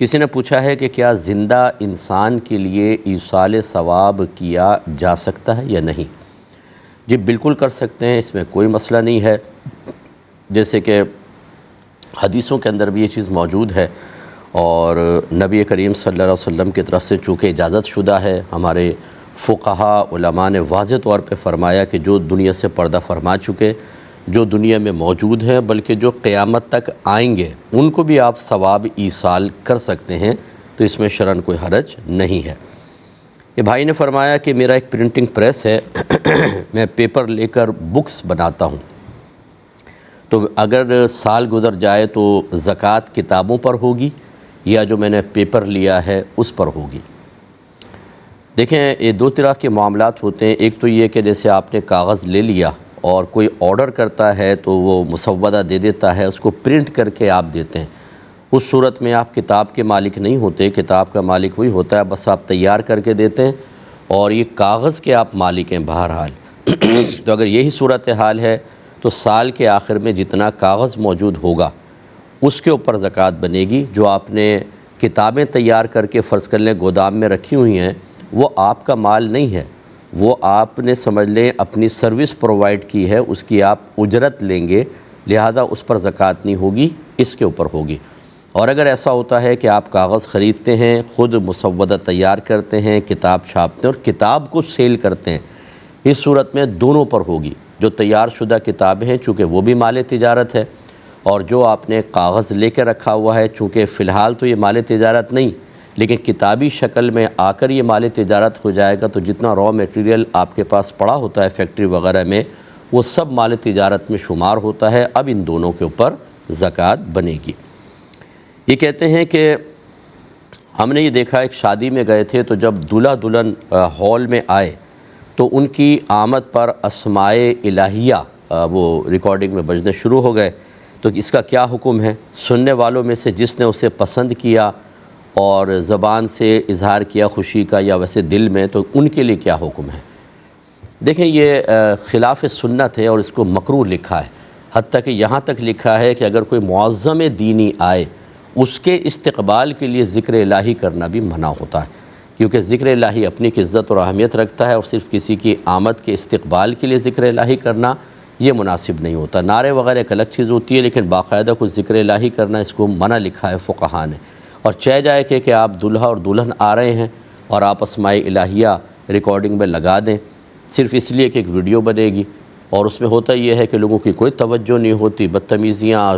کسی نے پوچھا ہے کہ کیا زندہ انسان کے لیے ایصال ثواب کیا جا سکتا ہے یا نہیں؟ جی بالکل کر سکتے ہیں، اس میں کوئی مسئلہ نہیں ہے۔ جیسے کہ حدیثوں کے اندر بھی یہ چیز موجود ہے، اور نبی کریم صلی اللہ علیہ وسلم کی طرف سے چونکہ اجازت شدہ ہے، ہمارے فقہاء علماء نے واضح طور پہ فرمایا کہ جو دنیا سے پردہ فرما چکے، جو دنیا میں موجود ہیں بلکہ جو قیامت تک آئیں گے، ان کو بھی آپ ثواب ایصال کر سکتے ہیں، تو اس میں شرعاً کوئی حرج نہیں ہے۔ یہ بھائی نے فرمایا کہ میرا ایک پرنٹنگ پریس ہے، میں پیپر لے کر بکس بناتا ہوں، تو اگر سال گزر جائے تو زکوٰۃ کتابوں پر ہوگی یا جو میں نے پیپر لیا ہے اس پر ہوگی؟ دیکھیں، یہ دو طرح کے معاملات ہوتے ہیں۔ ایک تو یہ کہ جیسے آپ نے کاغذ لے لیا اور کوئی آرڈر کرتا ہے تو وہ مسودہ دے دیتا ہے، اس کو پرنٹ کر کے آپ دیتے ہیں، اس صورت میں آپ کتاب کے مالک نہیں ہوتے، کتاب کا مالک وہی ہوتا ہے، بس آپ تیار کر کے دیتے ہیں اور یہ کاغذ کے آپ مالک ہیں بہرحال۔ تو اگر یہی صورتحال ہے تو سال کے آخر میں جتنا کاغذ موجود ہوگا اس کے اوپر زکوٰۃ بنے گی۔ جو آپ نے کتابیں تیار کر کے فرض کر لیں گودام میں رکھی ہوئی ہیں، وہ آپ کا مال نہیں ہے، وہ آپ نے سمجھ لیں اپنی سروس پرووائڈ کی ہے، اس کی آپ اجرت لیں گے، لہذا اس پر زکوٰۃ نہیں ہوگی، اس کے اوپر ہوگی۔ اور اگر ایسا ہوتا ہے کہ آپ کاغذ خریدتے ہیں، خود مسودہ تیار کرتے ہیں، کتاب چھاپتے ہیں اور کتاب کو سیل کرتے ہیں، اس صورت میں دونوں پر ہوگی۔ جو تیار شدہ کتابیں ہیں چونکہ وہ بھی مال تجارت ہے، اور جو آپ نے کاغذ لے کے رکھا ہوا ہے چونکہ فی الحال تو یہ مال تجارت نہیں، لیکن کتابی شکل میں آ کر یہ مال تجارت ہو جائے گا، تو جتنا را میٹیریل آپ کے پاس پڑا ہوتا ہے فیکٹری وغیرہ میں، وہ سب مال تجارت میں شمار ہوتا ہے۔ اب ان دونوں کے اوپر زکوٰۃ بنے گی۔ یہ کہتے ہیں کہ ہم نے یہ دیکھا، ایک شادی میں گئے تھے تو جب دولہا دلہن ہال میں آئے تو ان کی آمد پر اسمائے الہیہ وہ ریکارڈنگ میں بجنے شروع ہو گئے۔ تو اس کا کیا حکم ہے؟ سننے والوں میں سے جس نے اسے پسند کیا اور زبان سے اظہار کیا خوشی کا یا ویسے دل میں، تو ان کے لیے کیا حکم ہے؟ دیکھیں، یہ خلاف سنت ہے اور اس کو مکروہ لکھا ہے، حتیٰ کہ یہاں تک لکھا ہے کہ اگر کوئی معظم دینی آئے، اس کے استقبال کے لیے ذکر الہی کرنا بھی منع ہوتا ہے، کیونکہ ذکر الہی اپنی کی عزت اور اہمیت رکھتا ہے، اور صرف کسی کی آمد کے استقبال کے لیے ذکر الہی کرنا یہ مناسب نہیں ہوتا۔ نعرے وغیرہ ایک الگ چیز ہوتی ہے، لیکن باقاعدہ کچھ ذکر الہی کرنا اس کو منع لکھا ہے فقہاء نے۔ اور چاہے جائے کہ آپ دلہا اور دلہن آ رہے ہیں اور آپ اسمائے الہیہ ریکارڈنگ میں لگا دیں، صرف اس لیے کہ ایک ویڈیو بنے گی، اور اس میں ہوتا یہ ہے کہ لوگوں کی کوئی توجہ نہیں ہوتی، بدتمیزیاں،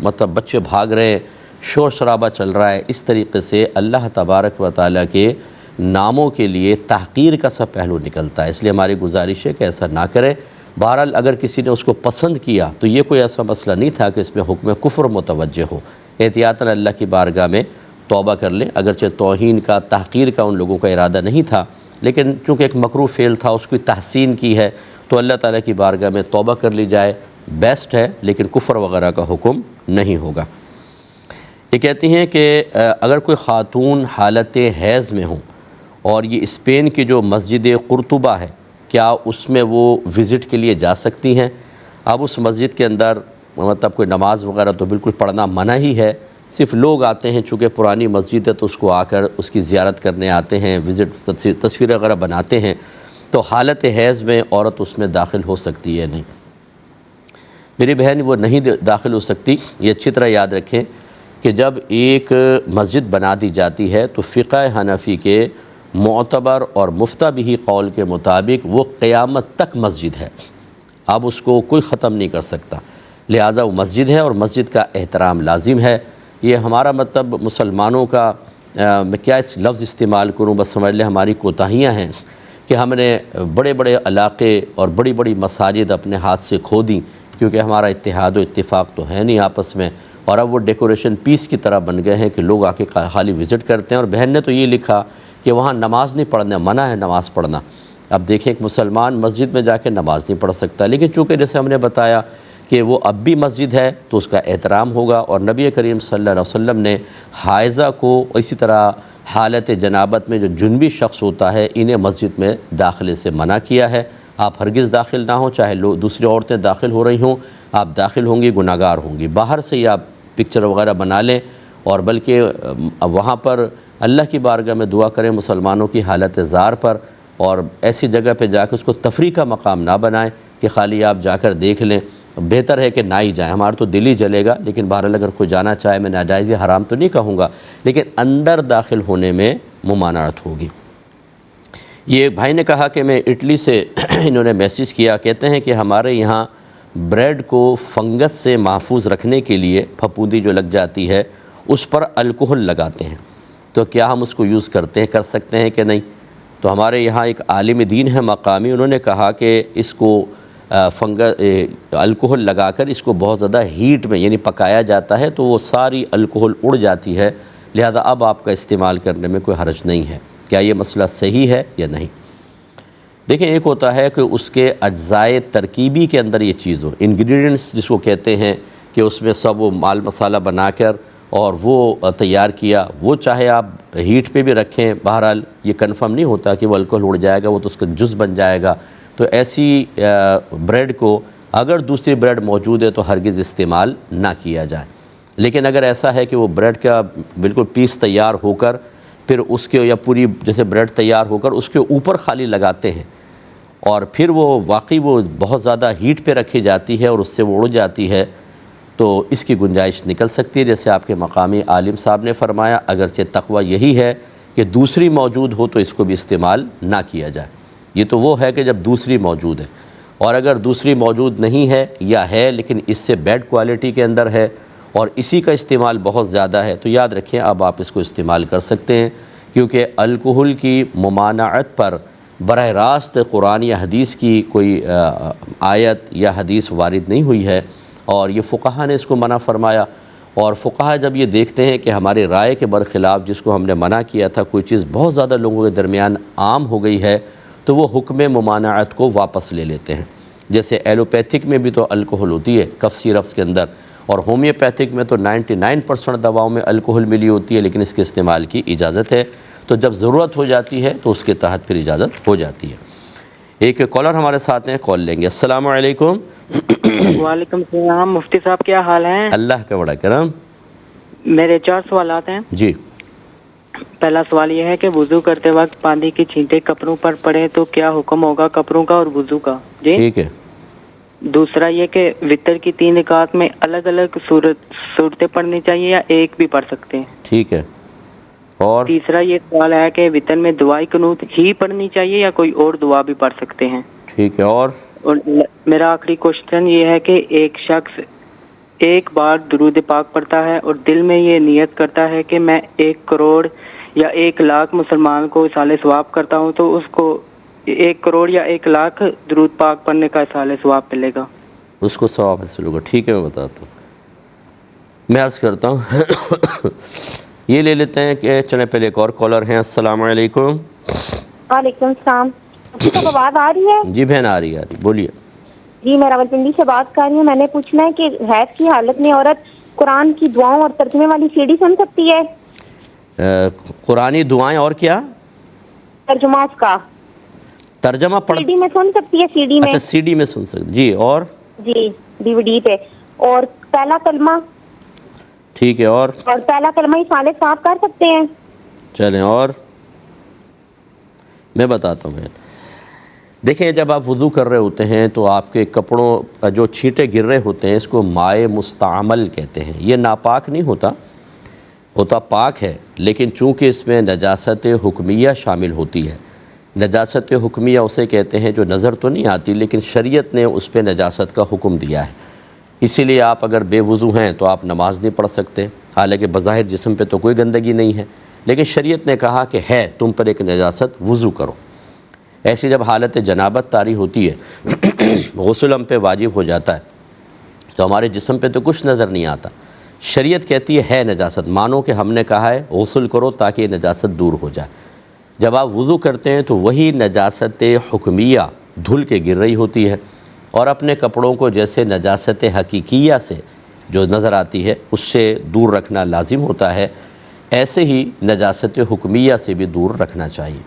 مطلب بچے بھاگ رہے ہیں، شور شرابہ چل رہا ہے۔ اس طریقے سے اللہ تبارک و تعالیٰ کے ناموں کے لیے تحقیر کا سا پہلو نکلتا ہے، اس لیے ہماری گزارش ہے کہ ایسا نہ کریں۔ بہرحال اگر کسی نے اس کو پسند کیا تو یہ کوئی ایسا مسئلہ نہیں تھا کہ اس میں حکم کفر متوجہ ہو، احتیاطاً اللہ کی بارگاہ میں توبہ کر لیں، اگرچہ توہین کا، تحقیر کا ان لوگوں کا ارادہ نہیں تھا، لیکن چونکہ ایک مکروہ فعل تھا، اس کی تحسین کی ہے، تو اللہ تعالیٰ کی بارگاہ میں توبہ کر لی جائے، بیسٹ ہے، لیکن کفر وغیرہ کا حکم نہیں ہوگا۔ یہ کہتی ہیں کہ اگر کوئی خاتون حالت حیض میں ہوں اور یہ اسپین کی جو مسجد قرطبہ ہے، کیا اس میں وہ وزٹ کے لیے جا سکتی ہیں؟ اب اس مسجد کے اندر مطلب کوئی نماز وغیرہ تو بالکل پڑھنا منع ہی ہے، صرف لوگ آتے ہیں، چونکہ پرانی مسجد ہے تو اس کو آ کر اس کی زیارت کرنے آتے ہیں، وزٹ تصویر وغیرہ بناتے ہیں، تو حالت حیض میں عورت اس میں داخل ہو سکتی ہے نہیں؟ میری بہن، وہ نہیں داخل ہو سکتی۔ یہ اچھی طرح یاد رکھیں کہ جب ایک مسجد بنا دی جاتی ہے تو فقہ حنفی کے معتبر اور مفتہ بھی قول کے مطابق وہ قیامت تک مسجد ہے، اب اس کو کوئی ختم نہیں کر سکتا، لہٰذا وہ مسجد ہے اور مسجد کا احترام لازم ہے۔ یہ ہمارا مطلب مسلمانوں کا میں کیا اس لفظ استعمال کروں، بس سمجھ لیں ہماری کوتاہیاں ہیں کہ ہم نے بڑے بڑے علاقے اور بڑی بڑی مساجد اپنے ہاتھ سے کھو دیں، کیونکہ ہمارا اتحاد و اتفاق تو ہے نہیں آپس میں، اور اب وہ ڈیکوریشن پیس کی طرح بن گئے ہیں کہ لوگ آ کے خالی وزٹ کرتے ہیں۔ اور بہن نے تو یہ لکھا کہ وہاں نماز نہیں پڑھنا، منع ہے نماز پڑھنا۔ اب دیکھیں، ایک مسلمان مسجد میں جا کے نماز نہیں پڑھ سکتا، لیکن چونکہ جیسے ہم نے بتایا کہ وہ اب بھی مسجد ہے تو اس کا احترام ہوگا، اور نبی کریم صلی اللہ علیہ وسلم نے حائضہ کو، اسی طرح حالت جنابت میں جو جنبی شخص ہوتا ہے، انہیں مسجد میں داخلے سے منع کیا ہے۔ آپ ہرگز داخل نہ ہوں، چاہے دوسری عورتیں داخل ہو رہی ہوں، آپ داخل ہوں گی گناہگار ہوں گی۔ باہر سے ہی آپ پکچر وغیرہ بنا لیں اور بلکہ وہاں پر اللہ کی بارگاہ میں دعا کریں مسلمانوں کی حالت زار پر، اور ایسی جگہ پہ جا کے اس کو تفریح کا مقام نہ بنائیں کہ خالی آپ جا کر دیکھ لیں۔ بہتر ہے کہ نہ ہی جائیں، ہمارا تو دل ہی جلے گا، لیکن بہرحال اگر کوئی جانا چاہے، میں ناجائز یا حرام تو نہیں کہوں گا، لیکن اندر داخل ہونے میں ممانعت ہوگی۔ یہ بھائی نے کہا کہ میں اٹلی سے انہوں نے میسیج کیا، کہتے ہیں کہ ہمارے یہاں بریڈ کو فنگس سے محفوظ رکھنے کے لیے پھپھوندی جو لگ جاتی ہے اس پر الکحل لگاتے ہیں، تو کیا ہم اس کو یوز کر سکتے ہیں کہ نہیں؟ تو ہمارے یہاں ایک عالم دین ہے مقامی، انہوں نے کہا کہ اس کو الکحل لگا کر اس کو بہت زیادہ ہیٹ میں یعنی پکایا جاتا ہے تو وہ ساری الکحل اڑ جاتی ہے، لہذا اب آپ کا استعمال کرنے میں کوئی حرج نہیں ہے۔ کیا یہ مسئلہ صحیح ہے یا نہیں؟ دیکھیں، ایک ہوتا ہے کہ اس کے اجزائے ترکیبی کے اندر یہ چیز ہو، انگریڈینٹس جس کو کہتے ہیں کہ اس میں سب وہ مال مسالہ بنا کر اور وہ تیار کیا، وہ چاہے آپ ہیٹ پہ بھی رکھیں، بہرحال یہ کنفرم نہیں ہوتا کہ وہ الکحل اڑ جائے گا، وہ تو اس کا جز بن جائے گا۔ تو ایسی بریڈ کو اگر دوسری بریڈ موجود ہے تو ہرگز استعمال نہ کیا جائے۔ لیکن اگر ایسا ہے کہ وہ بریڈ کا بالکل پیس تیار ہو کر پھر اس کے یا پوری جیسے بریڈ تیار ہو کر اس کے اوپر خالی لگاتے ہیں اور پھر وہ واقعی وہ بہت زیادہ ہیٹ پہ رکھی جاتی ہے اور اس سے وہ اڑ جاتی ہے، تو اس کی گنجائش نکل سکتی ہے، جیسے آپ کے مقامی عالم صاحب نے فرمایا، اگرچہ تقوی یہی ہے کہ دوسری موجود ہو تو اس کو بھی استعمال نہ کیا جائے۔ یہ تو وہ ہے کہ جب دوسری موجود ہے، اور اگر دوسری موجود نہیں ہے یا ہے لیکن اس سے بیڈ کوالٹی کے اندر ہے اور اسی کا استعمال بہت زیادہ ہے، تو یاد رکھیں اب آپ اس کو استعمال کر سکتے ہیں، کیونکہ الکحل کی ممانعت پر براہ راست قرآن یا حدیث کی کوئی آیت یا حدیث وارد نہیں ہوئی ہے، اور یہ فقہا نے اس کو منع فرمایا۔ اور فقہا جب یہ دیکھتے ہیں کہ ہمارے رائے کے برخلاف جس کو ہم نے منع کیا تھا کوئی چیز بہت زیادہ لوگوں کے درمیان عام ہو گئی ہے، تو وہ حکم ممانعت کو واپس لے لیتے ہیں۔ جیسے ایلوپیتھک میں بھی تو الکحل ہوتی ہے کف سیرپس کے اندر، اور ہومیوپیتھک میں تو 99% دواؤں میں الکحل ملی ہوتی ہے، لیکن اس کے استعمال کی اجازت ہے، تو جب ضرورت ہو جاتی ہے تو اس کے تحت پھر اجازت ہو جاتی ہے۔ ایک کالر ہمارے ساتھ ہیں، کال لیں گے۔ السلام علیکم۔ وعلیکم السلام، مفتی صاحب کیا حال ہیں؟ اللہ کا بڑا کرم۔ میرے 4 سوالات ہیں۔ جی۔ پہلا سوال یہ ہے کہ وضو کرتے وقت پانی کی چھینٹیں کپڑوں پر پڑے تو کیا حکم ہوگا کپڑوں کا اور وضو کا؟ جی ٹھیک ہے۔ دوسرا یہ کہ وتر کی 3 رکعات میں الگ الگ صورتیں پڑھنی چاہیے یا ایک بھی پڑھ سکتے ہیں؟ ٹھیک ہے۔ اور تیسرا یہ سوال ہے کہ وتر میں دعائے قنوت ہی پڑھنی چاہیے یا کوئی اور دعا بھی پڑھ سکتے ہیں؟ ٹھیک ہے۔ اور میرا آخری کوشچن یہ ہے کہ ایک شخص ایک بار درود پاک پڑھتا ہے اور دل میں یہ نیت کرتا ہے کہ میں 1 کروڑ یا 1 لاکھ مسلمان کو اصالِ ثواب کرتا ہوں، تو اس کو 1 کروڑ یا 1 لاکھ درود پاک پڑھنے کا اصالِ ثواب ملے گا؟ اس کو ثواب حاصل ہوگا۔ ٹھیک ہے، میں بتاتا ہوں، میں عرض کرتا ہوں۔ یہ لے لیتے ہیں کہ چلیں پہلے ایک اور کالر ہیں۔ السلام علیکم۔ وعلیکم السلام۔ سب آواز آ رہی ہے؟ جی بہن، آ رہی ہے، بولیے۔ جی، میں راولپنڈی سے بات کر رہی ہوں۔ میں نے پوچھنا ہے کہ حیض کی حالت میں عورت قرآن کی دعاؤں اور ترجمے والی سیڑھی سن سکتی ہے؟ قرآنی دعائیں اور کیا؟ ترجمہ اس کا ترجمہ پڑھ سی ڈی میں سن سکتی ہے؟ سی ڈی میں؟ اچھا، سی ڈی میں سن سکتی، جی۔ اور جی، ڈی وی ڈی پہ۔ اور پہلا کلمہ؟ ٹھیک ہے۔ اور پہلا کلمہ ہی صالح صاحب کر سکتے ہیں؟ چلیں، اور میں بتاتا ہوں بہن۔ دیکھیں، جب آپ وضو کر رہے ہوتے ہیں تو آپ کے کپڑوں جو چھینٹے گر رہے ہوتے ہیں اس کو مائع مستعمل کہتے ہیں۔ یہ ناپاک نہیں ہوتا پاک ہے، لیکن چونکہ اس میں نجاست حکمیہ شامل ہوتی ہے۔ نجاست حکمیہ اسے کہتے ہیں جو نظر تو نہیں آتی لیکن شریعت نے اس پہ نجاست کا حکم دیا ہے، اسی لیے آپ اگر بے وضو ہیں تو آپ نماز نہیں پڑھ سکتے، حالانکہ بظاہر جسم پہ تو کوئی گندگی نہیں ہے، لیکن شریعت نے کہا کہ ہے تم پر ایک نجاست، وضو کرو۔ ایسی جب حالت جنابت طاری ہوتی ہے، غسل ہم پہ واجب ہو جاتا ہے تو ہمارے جسم پہ تو کچھ نظر نہیں آتا، شریعت کہتی ہے نجاست، مانو کہ ہم نے کہا ہے غسل کرو تاکہ یہ نجاست دور ہو جائے۔ جب آپ وضو کرتے ہیں تو وہی نجاست حکمیہ دھل کے گر رہی ہوتی ہے، اور اپنے کپڑوں کو جیسے نجاست حقیقیہ سے جو نظر آتی ہے اس سے دور رکھنا لازم ہوتا ہے، ایسے ہی نجاست حکمیہ سے بھی دور رکھنا چاہیے۔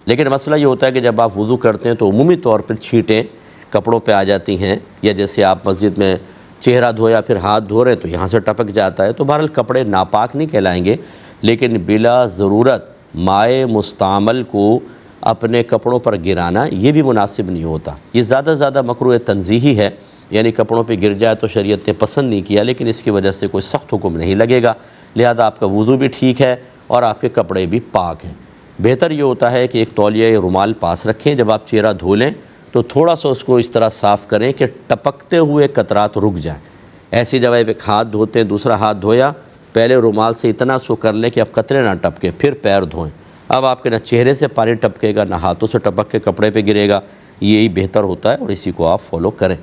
لیکن مسئلہ یہ ہوتا ہے کہ جب آپ وضو کرتے ہیں تو عمومی طور پر چھینٹیں کپڑوں پہ آ جاتی ہیں، یا جیسے آپ مسجد میں چہرہ دھویا پھر ہاتھ دھو رہے ہیں تو یہاں سے ٹپک جاتا ہے، تو بہرحال کپڑے ناپاک نہیں کہلائیں گے، لیکن بلا ضرورت مائع مستعمل کو اپنے کپڑوں پر گرانا یہ بھی مناسب نہیں ہوتا۔ یہ زیادہ سے زیادہ مکروہ تنزیہی ہے، یعنی کپڑوں پہ گر جائے تو شریعت نے پسند نہیں کیا، لیکن اس کی وجہ سے کوئی سخت حکم نہیں لگے گا، لہذا آپ کا وضو بھی ٹھیک ہے اور آپ کے کپڑے بھی پاک ہیں۔ بہتر یہ ہوتا ہے کہ ایک تولیہ یا رومال پاس رکھیں، جب آپ چہرہ دھو لیں تو تھوڑا سا اس کو اس طرح صاف کریں کہ ٹپکتے ہوئے قطرات رک جائیں۔ ایسی جب آپ ایک ہاتھ دھوتے ہیں، دوسرا ہاتھ دھویا، پہلے رومال سے اتنا سو کر لیں کہ اب قطرے نہ ٹپکیں، پھر پیر دھوئیں۔ اب آپ کے نہ چہرے سے پانی ٹپکے گا، نہ ہاتھوں سے ٹپک کے کپڑے پہ گرے گا، یہی بہتر ہوتا ہے اور اسی کو آپ فالو کریں۔